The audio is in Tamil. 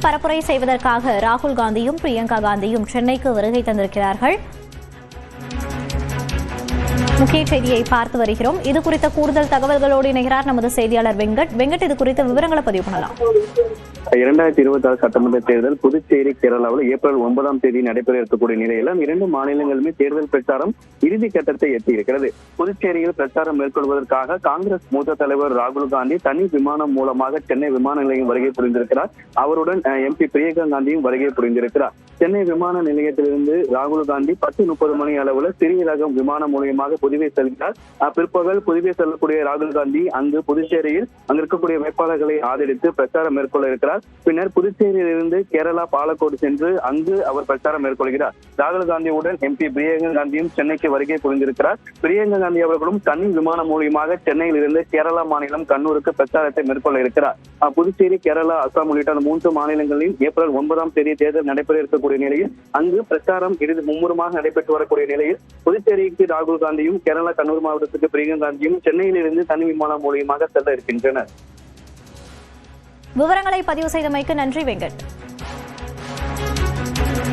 தேர்தல் பரப்புரை செய்வதற்காக ராகுல் காந்தியும் பிரியங்கா காந்தியும் சென்னைக்கு வருகை தந்திருக்கிறார்கள். முக்கிய செய்தியை பார்த்து வருகிறோம். இது குறித்த கூடுதல் தகவல்களோடு இணைகிறார் நமது செய்தியாளர் வெங்கட். இது குறித்த விவரங்களை பதிவு பண்ணலாம். 2026 சட்டமன்ற தேர்தல் புதுச்சேரி, கேரளாவில் ஏப்ரல் 9ஆம் தேதி நடைபெற இருக்கக்கூடிய நிலையில இரண்டு மாநிலங்களுமே தேர்தல் பிரச்சாரம் இறுதி கட்டத்தை எட்டியிருக்கிறது. புதுச்சேரியில் பிரச்சாரம் மேற்கொள்வதற்காக காங்கிரஸ் மூத்த தலைவர் ராகுல் காந்தி தனி விமானம் மூலமாக சென்னை விமான நிலையம் வருகை புரிந்திருக்கிறார். அவருடன் MP பிரியங்கா காந்தியும் வருகை புரிந்திருக்கிறார். சென்னை விமான நிலையத்திலிருந்து ராகுல் காந்தி 10:30 மணி அளவுல சிறிய ரகம் விமானம் மூலியமாக புதுவை செல்கிறார். பிற்பகல் புதுவை செல்லக்கூடிய ராகுல் காந்தி அங்கு புதுச்சேரியில் அங்கு இருக்கக்கூடிய வேட்பாளர்களை ஆதரித்து பிரச்சாரம் மேற்கொள்ள இருக்கிறார். பின்னர் புதுச்சேரியிலிருந்து கேரளா பாலக்கோடு சென்று அங்கு அவர் பிரச்சாரம் மேற்கொள்கிறார். ராகுல் காந்தியுடன் MP பிரியங்கா காந்தியும் சென்னைக்கு வருகை புரிந்திருக்கிறார். பிரியங்கா காந்தி அவர்களும் தனி விமானம் மூலியமாக சென்னையில் இருந்து கேரளா மாநிலம் கண்ணூருக்கு பிரச்சாரத்தை மேற்கொள்ள இருக்கிறார். புதுச்சேரி, கேரளா, அசாம் உள்ளிட்ட 3 மாநிலங்களில் ஏப்ரல் 9ஆம் தேதி தேர்தல் நடைபெற இருக்கக்கூடிய நிலையில் அங்கு பிரச்சாரம் மும்முரமாக நடைபெற்று வரக்கூடிய நிலையில் புதுச்சேரிக்கு ராகுல் காந்தியும் கேரளா கண்ணூர் மாவட்டத்துக்கு பிரியங்கா காந்தியும் சென்னையில் இருந்து தனி விமானம் மூலியமாக செல்ல இருக்கின்றனர். விவரங்களை பதிவு செய்தமைக்கு நன்றி வெங்கட்.